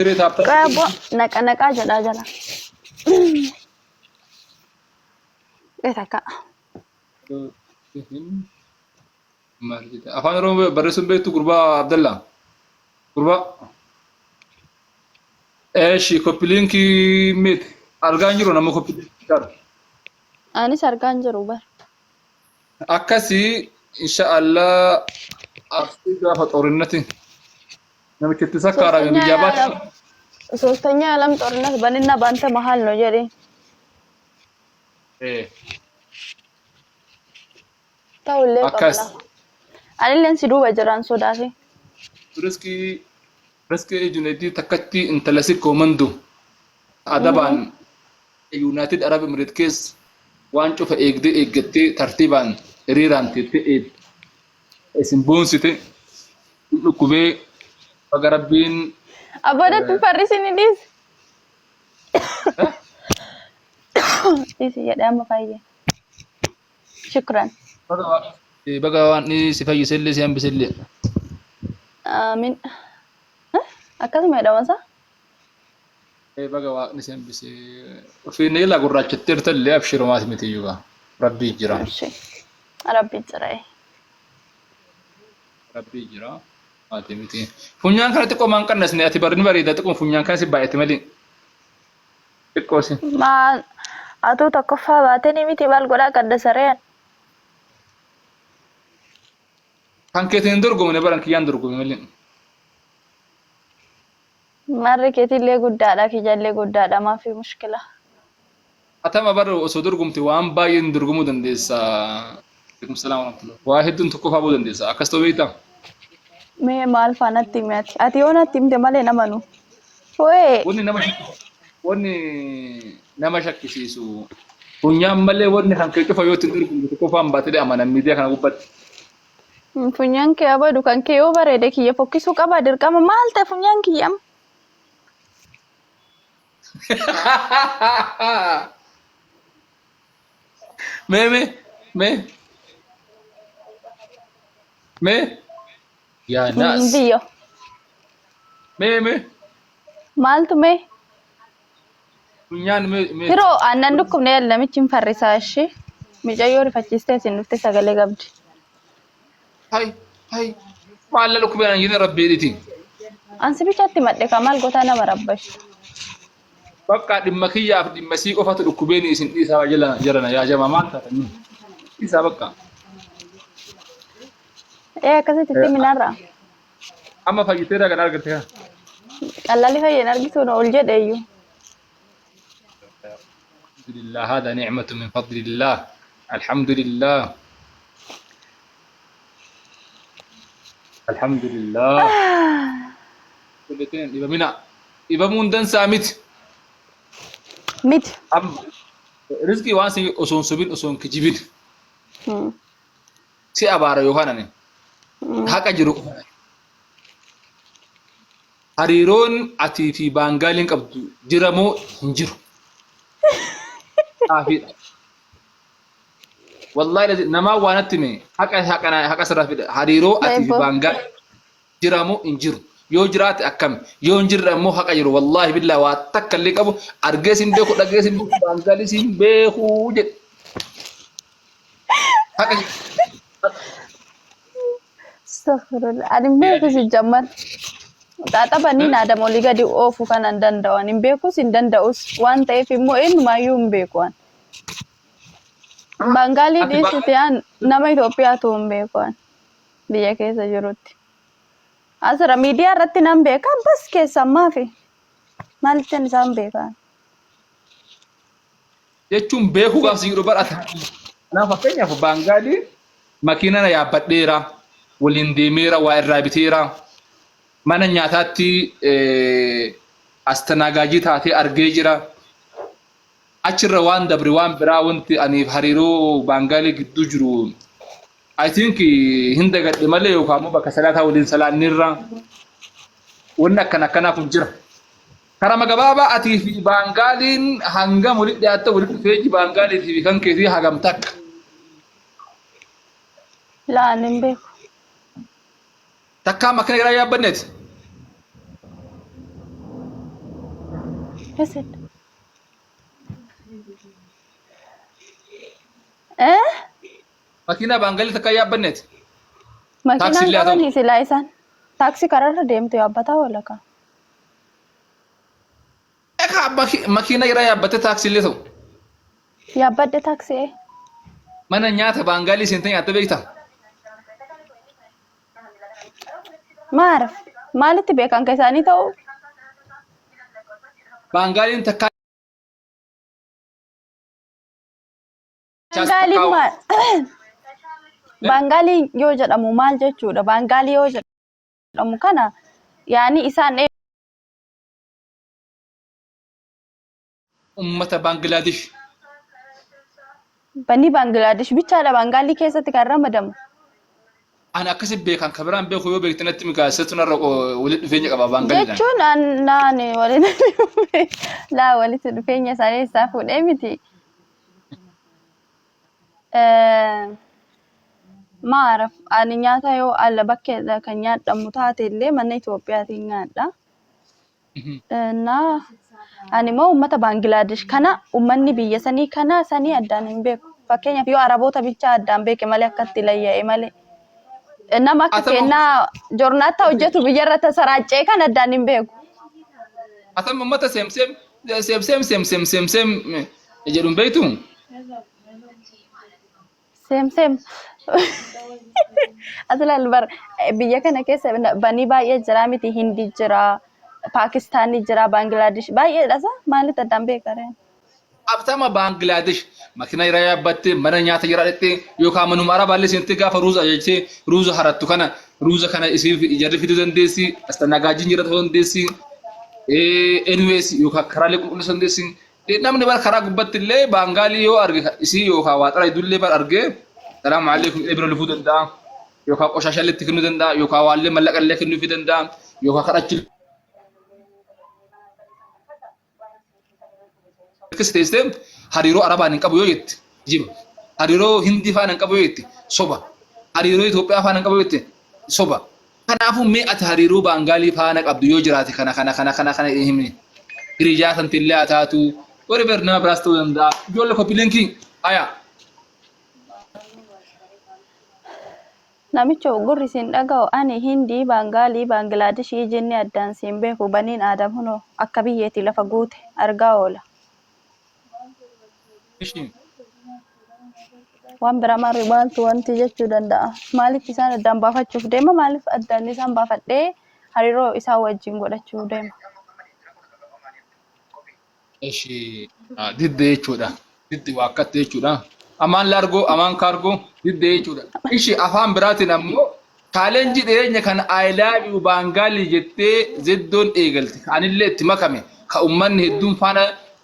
Kaya naka jala. Kak. Afaan Oromoo barreessuun beektu gurbaa Abdallah. Gurbaa. Koppiliinkii miti. Argaan jiru nama koppiliinkii. Anis argaan jiru bar. Akkasii inshaallah asii gaafa xorinnati namichitti sakkaarame biyya baatu. ሶስተኛ ዓለም ጦርነት በእኔና በአንተ መሃል ነው ጀሪ ታውሌ ቀበላ አለለን ሲዱ በጀራን ሶዳሴ riski junaidi takkatti intalasi komandu adaban United Arab Emirates kes waan cufa eeggattee tartiibaan hiriiraan teettee isin boonsite dhukkubee baga rabbiin abadatti farrisini dis isi jedhama fayye shukran baga waan ni si fayyiselle si hambiselle amin akkasuma jedhama sa baga waan ni si hambise ofiin ila gurraachatteertallee abshirumaas miti yuga rabbii jira rabbii jira ati miti funyaan kanatti qomaan qannasne ati barni bareeda xiqqoo funyaan kan si baay'ate malee xiqqoosi ma atu tokkoffaa baatanii miti baal godhaa qaddasareen kan keetiin dorgomne baran kiyyaan dorgome malee marri keetillee guddaadha kijallee guddaadha maafi mushkila atama bar osoo dorgomte waan baay'een dorgomuu dandeessa alaikum salaam wa rahmatullah waa hedduun tokko faabuu dandeessa akkas ta'uu beektaa mee maal faanatti himati ati yoonatti himte malee namanu ho'ee wanni nama shakkisiisu funyaan malee wanni kan kee cufa yoo ittiin dorgomte tokko faan baatee amanan miidiyaa kana gubbatti funyaan kee abadu kan kee yoo bareede kiyya fokkisuu qaba dirqama maal ta'e funyaan kiyyam me ya nas biyo me maaltu mee funyaan me hiroo aannan dhukkubne namichi hin farrisaa ishee micayyoo rifachiistee isin dhufte sagalee qabdi hay maalla dhukkubeen jedhe rabbiidhiti ansi bichaatti madde kamal gotaa nama rabbashu bakka dhimma kiyyaaf dhimma sii qofatu dhukkubeen isin dhiisaa jirana yaa jamaa maal taatanii dhiisaa bakka akkasitti itti minarra amma fayyiteera kan argate haa qallalli fayyeen argituun ol jedheeyyu alhamdulillah hada ni'matu min fadlillah alhamdulillah alhamdulillah kullateen ibamina ibamuun dansaa miti rizqii waan si osoon sobin osoon kijibin si abaara yookaan ani haqa jiru hariiroon atii fi baangaaliin qabdu jiramoo hin jiru wallahi namaa waanatti me haqa sirraa fida hariiroo atii fi baangaaliin jiramoo hin jiru yoo jiraate akkam yoo hin jirre ammoo haqa jiru wallahi billahi waa takka illee qabu argee sin beeku dhagee sin beeku baangaali sin beeku jedhe haqa astaghfirullah ani beeku si jamman xaxabanii naadama olii gadi oofu kan hin danda'an hin beekus hin danda'us waan ta'eef immoo eenyumaayyuu hin beekuan baangaalii dhiisite nama Itoophiyaatu hin beekuan biyya keessa jirutti asira miidiyaa irratti nan beeka bas keessa maafi maalittiin isaan beekan jechuun beekuudhaaf si jedhu barata kanaaf fakkeenyaaf baangaalii makiina na yaabbadheera waliin deemeera waa irraa biteera mana nyaataatti astanaagaajii taatee argee jira achirra waan dabre waan biraa wanti aniif hariiroo baangaalii gidduu jiru I think hinda gadde malee yookaan bakka salaataa waliin salaannirra wanni akkana kun jira karama gabaabaa atii fi baangaaliin hangam walitti dhiyaatta walitti dhufeeji baangaalii fi kan keetii hagam takka laan hin beeku takkaa makkana garaa yaabbanneeti Keessa. Eh? Makiinaa baangalii takka yaabbanneeti. Makiinaan Taaksii illee haa ta'u. qabanii silaa isaan. Taaksii karaarra deemtu yaabbataa oola ka. Egaa makiina irraa yaabbattee taaksii illee ta'u. Yaabbadde taaksii. Mana nyaata baangalii seentee nyaattee beektaa? Maaraf maalitti beekan ka isaanii ta'u? Baangaliin takka Baangalii yoo jedhamu maal jechuudha? Baangalii yoo jedhamu kana yaani isaan ummata Baangilaadesh. Bani Baangilaadesh bichaadha Baangalii keessatti kan ramadamu. Ani akkasi beekan ka biraan beeku yoo beekte natti migaasatu narra walitti dhufeenya qaba Baangaliidhaan. Jechuun naani walitti dhufeenya isaanii isaa fuudhee miti. Maaraf ani nyaata yoo alla bakkeedha kan nyaadhamu taate illee mana Itoophiyaatiin nyaadha. Ani immoo uummata Baangilaadesh kana uummanni biyya sanii kana sanii addaan hin beeku. Fakkeenyaaf yoo Araboota bichaa addaan beeke malee akkatti layya'e malee. Nama akka kennaa joornaata hojjetu biyya irra tasaraacee kan addaan hin beeku. Atam ummata seemseem jedhuun beektu? Seem. Aslaan bar biyya kana keessa banii baay'ee jira miti Hindi jira, Pakistaanii jira, Baangilaadesh baay'eedha maalitti addaan beekareen? Abtama Baangilaadesh makiina irraa yaabbattee mana nyaata jira dhaqxee yookaan manuma Arabaallee seentee gaafa ruuza ajajtee ruuza harattu kana ruuza kana isiif jarri fiduu dandeessi, astanagaajiin jira ta'uu dandeessi, anyways yookaan karaalee qulqulleessuu dandeessi. Namni bara karaa gubbatti illee Baangaalii yoo arge isii yookaan waaxara idullee bara arge salaamu alaikum bira lufuu danda'a yookaan qoshashallee itti kennuu danda'a yookaan waallee mallaqallee kennuufii danda'a yookaan kadhachuu. Keessattuu hariiroo Arabaan hin qabu yoo jette jiba hariiroo Hindii faana hin qabu yoo jette soba hariiroo Itoophiyaa faana hin qabu yoo jette soba. Kanaafuu mee ati hariiroo Baangaalii faana qabdu yoo jiraate kana himne hiriyaa santillee haa taatu. Whatever nama biraas ta'uu danda'a. Ijoollee koppiiliinkii aya. Namicha gurri siin dhaga'u ani Hindii, Baangaalii, Baangilaadesh jennee addaan siin beeku baniin aadam hunoo akka biyyeetti lafa guute argaa oola. Waan bira marii maaltu wanti jechuu danda'a? Maaliif isaan addaan baafachuuf deema? Maaliif addaan isaan baafadhee hariiroo isaa wajjin godhachuu deema? Didde jechuudha. Didde waakkatti jechuudha. Amaan largoo, amaan kaargoo didde jechuudha. Ishi afaan biraatiin ammoo chaalenjii dhiyeenya kana I love you Baangaalii jettee zeddoon eegalte. Anillee itti makame ka uummanni hedduun faana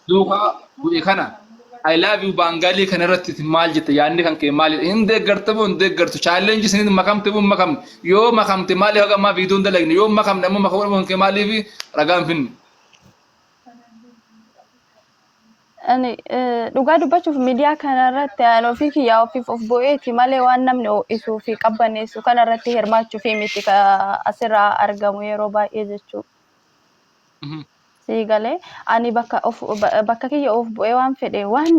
duukaa bu'e kana I love you Baangaalii kana irratti maal jette yaadni kan kee maalidha? Hin deeggartamu hin deeggartu chaalenjii isiniin makamte moo makamne yoo makamte maaliif akka ammaa viidiyoon dalagne yoo makamne ammoo makamuu kan kee maaliif ragaan finne. Ani dhugaa dubbachuuf miidiyaa kanarratti ofii kiyyaa ofiif of bu'eeti malee waan namni ho'isuu fi qabbaneessu kanarratti hirmaachuuf miti asirraa argamu yeroo baay'ee jechuudha. Siigalee ani bakka kiyya of bu'ee waan fedhe waan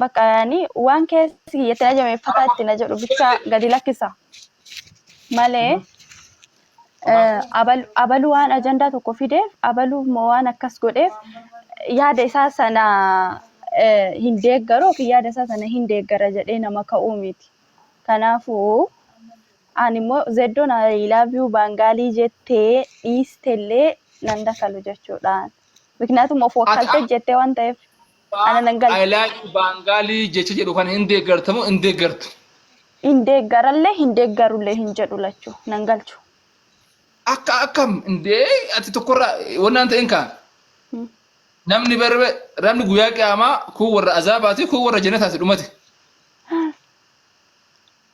bakka yaani waan keessi kiyyatti na jabeeffataa itti na jedhu bicha gadi lakkisa malee abalu waan ajandaa tokko fideef abalu waan akkas godheef yaada isaa sana hin deeggaru yaada isaa sana hin deeggara jedhee nama ka'uu miti. Kanaafuu ani immoo zeddoon I love you Baangaalii jettee dhiistellee nan dakalu jechuudhaan. Miknyaatuma of wakkaltee jettee waan ta'eef ana nan galu. I love you Baangaalii jecha jedhu kan hin deeggartamu hin deeggartu. Hin deeggarallee hin deeggarullee hin jedhu lachuu nan galchu. Akkam indee ati tokkorraa wannaan ta'in kaan. Namni guyyaa qiyaamaa kun warra azaabaati kun warra jannataati dhumate.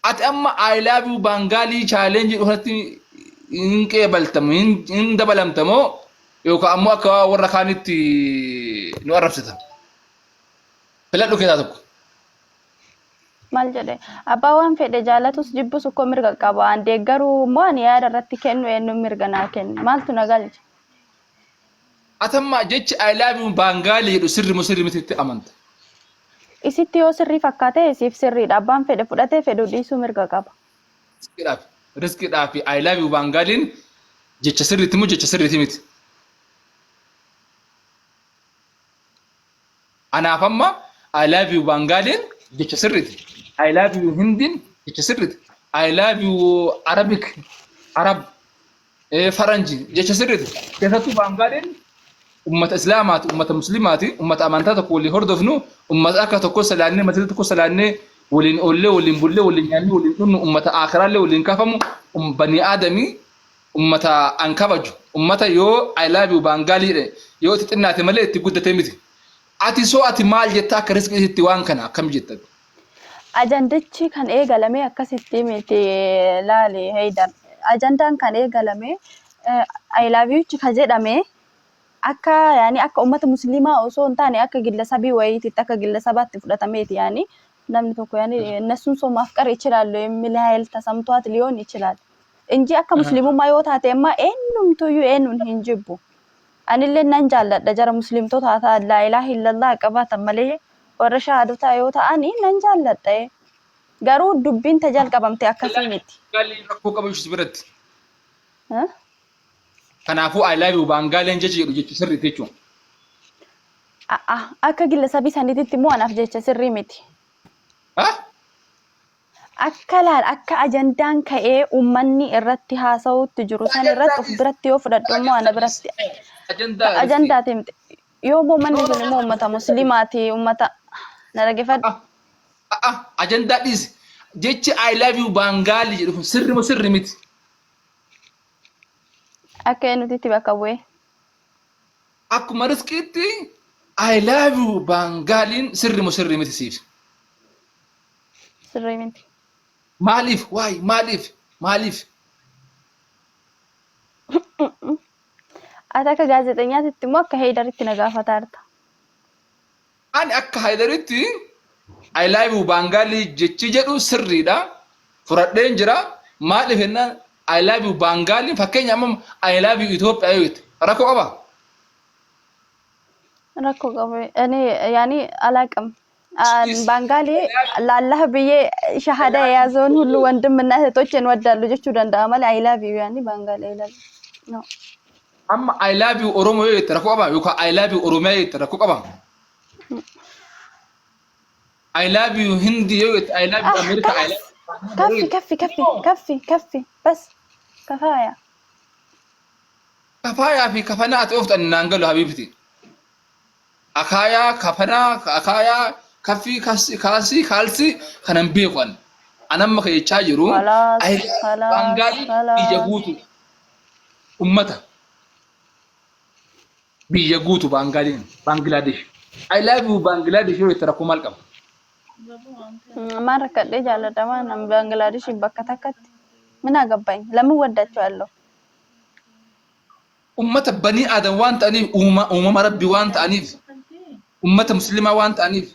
Ati amma I love you Baangaalii chaalenjii dhufatti hin qeebaltamu hin dabalamtamoo yookaan ammoo akka warra kaanitti nu arrabsita. Filadhu keessaa tokko. Maal jedhee abbaa waan fedhe jaalatus jibbus ukkoo mirga qaba an deeggaruu immoo ani yaada irratti kennu eenyu mirga naa kennu maaltu na galche. atamma jechi I love you Bangali jedhu sirri mititti amanta. Isitti yoo sirrii fakkaate isiif sirriidha. Abbaan fedhe fudhatee fedhu dhiisuu mirga qaba. Riskiidhaaf I love you Bangaliin jecha sirriitti moo jecha sirriitti miti. Anaaf amma I love you Bangaliin jecha sirriitti. I love you Hindiin jecha sirriitti. I love you Arabic Arab Faranji jecha sirriitti. Keessattuu Bangaliin ummata Islaamaati, ummata Muslimaati, ummata amantaa tokko waliin hordofnu, ummata akka tokko salaannee masjida tokko salaannee waliin ollee waliin bullee waliin nyaanni waliin dhunnu ummata akhiraallee waliin kafamu bani aadamii ummata an kabaju ummata yoo I love you Bangali yoo itti xinnaate malee itti guddatee miti. Ati maal jetta akka riskiitti waan kana akkam jetta? Ajandichi kan eegalame akkasitti miti laali Haydar. Ajandaan kan eegalame I love you ka jedhame akka yaani akka ummata muslimaa osoo hin taane akka gillasabii wayiitti akka gillasabaatti fudhatameeti yaani namni tokko yaani እነሱን ሰው ማፍቀር ይችላል የሚል ኃይል ተሰምቷት ሊሆን ይችላል እንጂ አከ ሙስሊሙማ yoo taateማ eenyumtuyyuu eenyuun hin jibbu anillee nan jaalladha jara muslimtoota haa laa ilaaha illallah qabaatan malee warra shahaadota yoo ta'ani nan jaalladha garuu dubbiin tajalqabamte akkasii miti Bangali rakkoo qabaachus biratti kanaafuu I love you Bangaleen jecha sirrii jechuun akka gillasabii saniititti immoo anaaf jecha sirrii miti akka ajandaan ka'ee ummanni irratti haasa'uutti jiru san irratti of biratti yoo fudhadhu immoo ana biratti ajandaati yoo ummanni kun immoo ummata muslimaati ummata na dhaggeeffadhu ajandaa dhiisi jechi I love you Bangali jedhu sirri miti akka eenyutti bakka bu'ee akkuma riskiitti I love you Bangaliin sirri miti siif sirri miti maaliif ati akka gaazexeenyaatti immoo akka Haydaritti na gaafataarta ani akka Haydaritti I love you Bangali jechi jedhu sirriidha furadheen jira maaliif jennaan I love you Bangali fakkeenya amma I love you Ethiopia yoo rakkoo qaba እኔ ያኒ አላቅም ባንጋሊ ላላህ ብዬ ሸሃዳ የያዘውን ሁሉ ወንድምና እህቶችን ወዳሉ ልጆቹ ደንዳማል I love you ያኒ ባንጋሊ ይላል ነው amma I love you ኦሮሞ yoo rakkoo qaba yookaan I love you ኦሮሚyaa yoo rakkoo qaba I love you Hindi yoo I love you America I love كفي بس كفاية في كفنا أتوفت أن نانجلو حبيبتي أكايا كفنا أكايا كفي كاسي خالسي خنم بيقون أنا ما كي تشاجرو بانغالي بيجوتو أمتا بيجوتو بنغلاديش I love you Bangladesh yoo tara kumal qaba ማን ረከደ ጃለዳማ ነም ባንግላዴሽ በከታከት ምን አገባኝ ለምን ወዳቸዋለሁ ummata bani adam waan ta'aniif uumama rabbi waan ta'aniif ummata muslimaa waan ta'aniif